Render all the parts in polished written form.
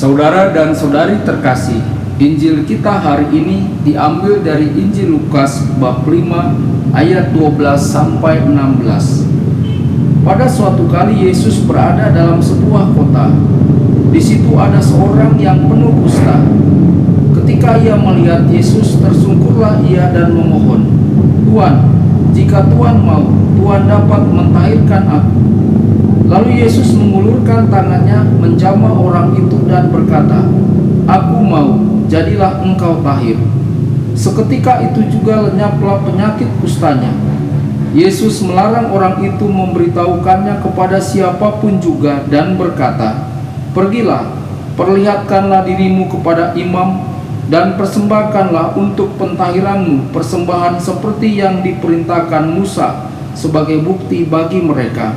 Saudara dan saudari terkasih, Injil kita hari ini diambil dari Injil Lukas bab 5 ayat 12 sampai 16. Pada suatu kali Yesus berada dalam sebuah kota. Di situ ada seorang yang penuh kusta. Ketika ia melihat Yesus, tersungkurlah ia dan memohon, "Tuan, jika Tuan mau, Tuan dapat mentahirkan aku." Lalu Yesus mengulurkan tangannya menjamah orang itu dan berkata, "Aku mau, jadilah engkau tahir." Seketika itu juga lenyaplah penyakit kustanya. Yesus melarang orang itu memberitahukannya kepada siapapun juga dan berkata, "Pergilah, perlihatkanlah dirimu kepada imam dan persembahkanlah untuk pentahiranmu persembahan seperti yang diperintahkan Musa sebagai bukti bagi mereka."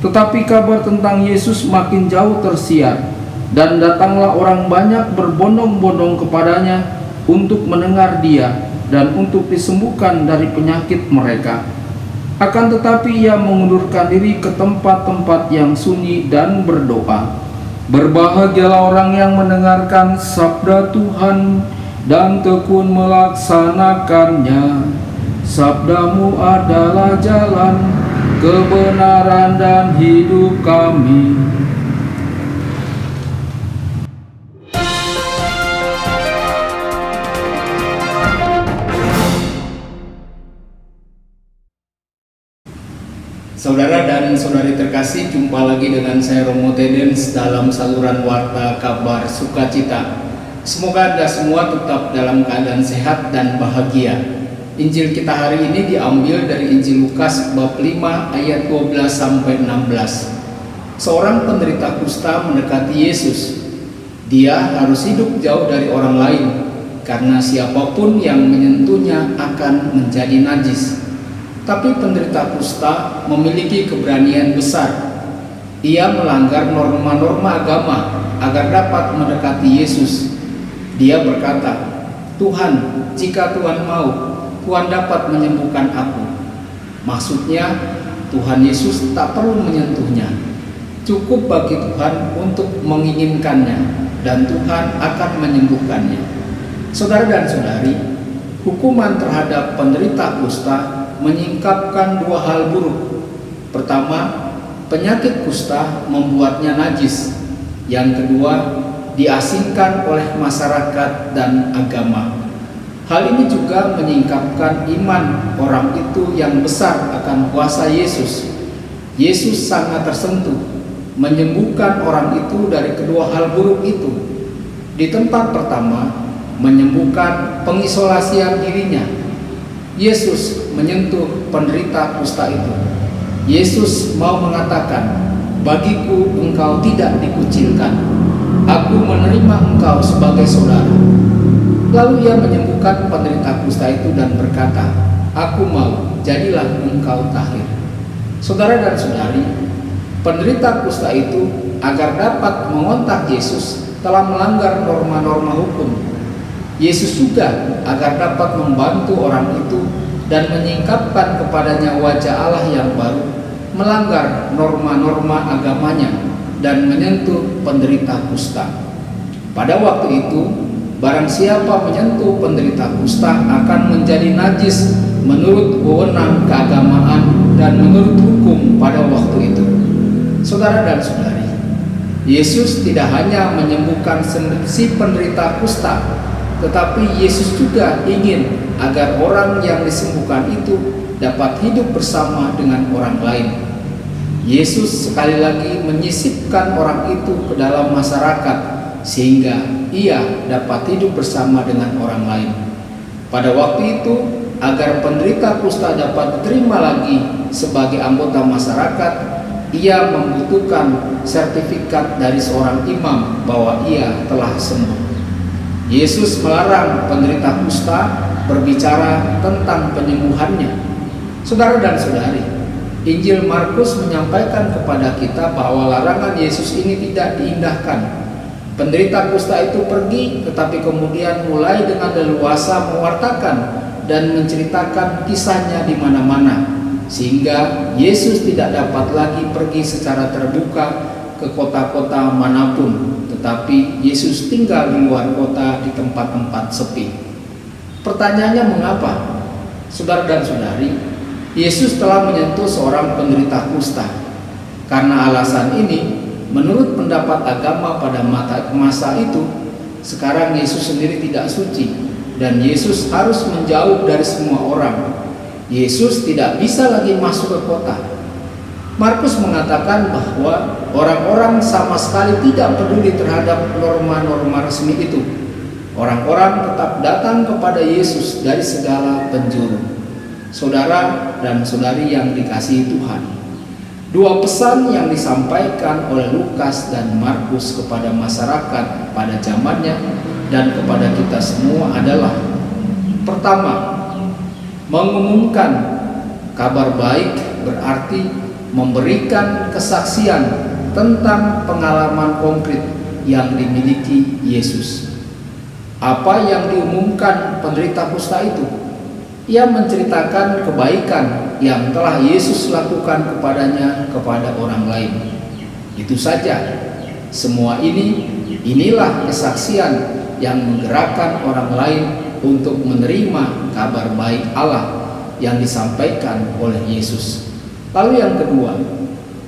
Tetapi kabar tentang Yesus makin jauh tersiar, dan datanglah orang banyak berbondong-bondong kepadanya untuk mendengar dia dan untuk disembuhkan dari penyakit mereka. Akan tetapi ia mengundurkan diri ke tempat-tempat yang sunyi dan berdoa. Berbahagialah orang yang mendengarkan sabda Tuhan dan tekun melaksanakannya. Sabdamu adalah jalan, kebenaran dan hidup kami. Saudara dan saudari terkasih, jumpa lagi dengan saya Romo Tedens dalam saluran Warta Kabar Sukacita. Semoga Anda semua tetap dalam keadaan sehat dan bahagia. Injil kita hari ini diambil dari Injil Lukas bab 5 ayat 12 sampai 16. Seorang penderita kusta mendekati Yesus. Dia harus hidup jauh dari orang lain karena siapapun yang menyentuhnya akan menjadi najis. Tapi penderita kusta memiliki keberanian besar. Ia melanggar norma-norma agama agar dapat mendekati Yesus. Dia berkata, "Tuhan, jika Tuhan mau, Tuhan dapat menyembuhkan aku." Maksudnya, Tuhan Yesus tak perlu menyentuhnya. Cukup bagi Tuhan untuk menginginkannya, dan Tuhan akan menyembuhkannya. Saudara dan saudari, hukuman terhadap penderita kusta menyingkapkan dua hal buruk. Pertama, penyakit kusta membuatnya najis. Yang kedua, diasingkan oleh masyarakat dan agama. Hal ini juga menyingkapkan iman orang itu yang besar akan kuasa Yesus. Yesus sangat tersentuh menyembuhkan orang itu dari kedua hal buruk itu. Di tempat pertama, menyembuhkan pengisolasian dirinya. Yesus menyentuh penderita kusta itu. Yesus mau mengatakan, "Bagiku engkau tidak dikucilkan. Aku menerima engkau sebagai saudara." Lalu ia menyembuhkan penderita kusta itu dan berkata, "Aku mau, jadilah engkau tahir." Saudara dan saudari, penderita kusta itu agar dapat mengontak Yesus telah melanggar norma-norma hukum. Yesus juga agar dapat membantu orang itu dan menyingkapkan kepadanya wajah Allah yang baru, melanggar norma-norma agamanya dan menyentuh penderita kusta. Pada waktu itu, barang siapa menyentuh penderita kusta akan menjadi najis menurut wewenang keagamaan dan menurut hukum pada waktu itu. Saudara dan saudari, Yesus tidak hanya menyembuhkan si penderita kusta, tetapi Yesus juga ingin agar orang yang disembuhkan itu dapat hidup bersama dengan orang lain. Yesus sekali lagi menyisipkan orang itu ke dalam masyarakat sehingga ia dapat hidup bersama dengan orang lain. Pada waktu itu, agar penderita kusta dapat diterima lagi sebagai anggota masyarakat, ia membutuhkan sertifikat dari seorang imam bahwa ia telah sembuh. Yesus melarang penderita kusta berbicara tentang penyembuhannya. Saudara dan saudari, Injil Markus menyampaikan kepada kita bahwa larangan Yesus ini tidak diindahkan. Penderita kusta itu pergi, tetapi kemudian mulai dengan leluasa mewartakan dan menceritakan kisahnya di mana-mana, sehingga Yesus tidak dapat lagi pergi secara terbuka ke kota-kota manapun, tetapi Yesus tinggal di luar kota di tempat-tempat sepi. Pertanyaannya mengapa? Saudara dan saudari, Yesus telah menyentuh seorang penderita kusta. Karena alasan ini, menurut pendapat agama pada masa itu, sekarang Yesus sendiri tidak suci dan Yesus harus menjauh dari semua orang. Yesus tidak bisa lagi masuk ke kota. Markus mengatakan bahwa orang-orang sama sekali tidak peduli terhadap norma-norma resmi itu. Orang-orang tetap datang kepada Yesus dari segala penjuru. Saudara dan saudari yang dikasihi Tuhan, dua pesan yang disampaikan oleh Lukas dan Markus kepada masyarakat pada zamannya dan kepada kita semua adalah: pertama, mengumumkan kabar baik berarti memberikan kesaksian tentang pengalaman konkret yang dimiliki Yesus. Apa yang diumumkan penderita kusta itu? Ia menceritakan kebaikan yang telah Yesus lakukan kepadanya kepada orang lain. Itu saja. Semua inilah kesaksian yang menggerakkan orang lain untuk menerima kabar baik Allah yang disampaikan oleh Yesus. Lalu yang kedua,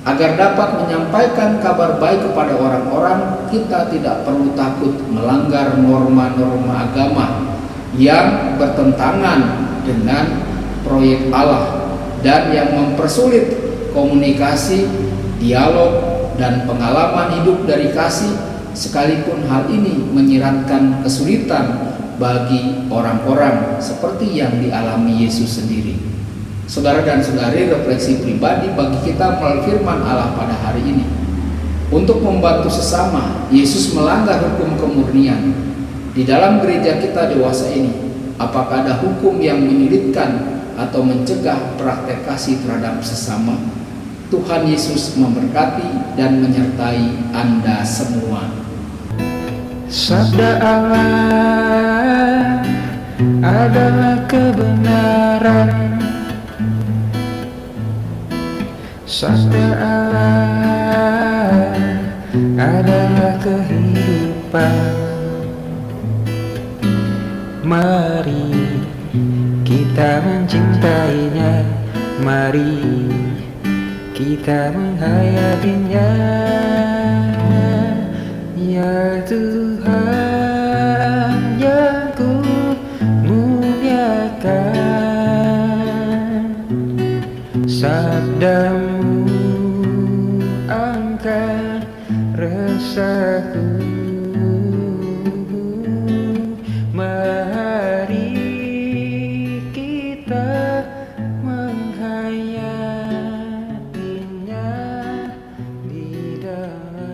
agar dapat menyampaikan kabar baik kepada orang-orang, kita tidak perlu takut melanggar norma-norma agama yang bertentangan dengan proyek Allah dan yang mempersulit komunikasi, dialog, dan pengalaman hidup dari kasih, sekalipun hal ini menyiratkan kesulitan bagi orang-orang seperti yang dialami Yesus sendiri. Saudara dan saudari, refleksi pribadi bagi kita melalui firman Allah pada hari ini. Untuk membantu sesama, Yesus melanggar hukum kemurnian. Di dalam gereja kita dewasa ini, apakah ada hukum yang menyulitkan atau mencegah praktek kasih terhadap sesama? Tuhan Yesus memberkati dan menyertai Anda semua. Sabda Allah adalah kebenaran. Sabda Allah adalah kehidupan. Mari kita mencintainya, mari kita menghayatinya. Ya Tuhan yang ku muliakan, sabdamu angkat resahku. Mari kita menghayatinya di dalam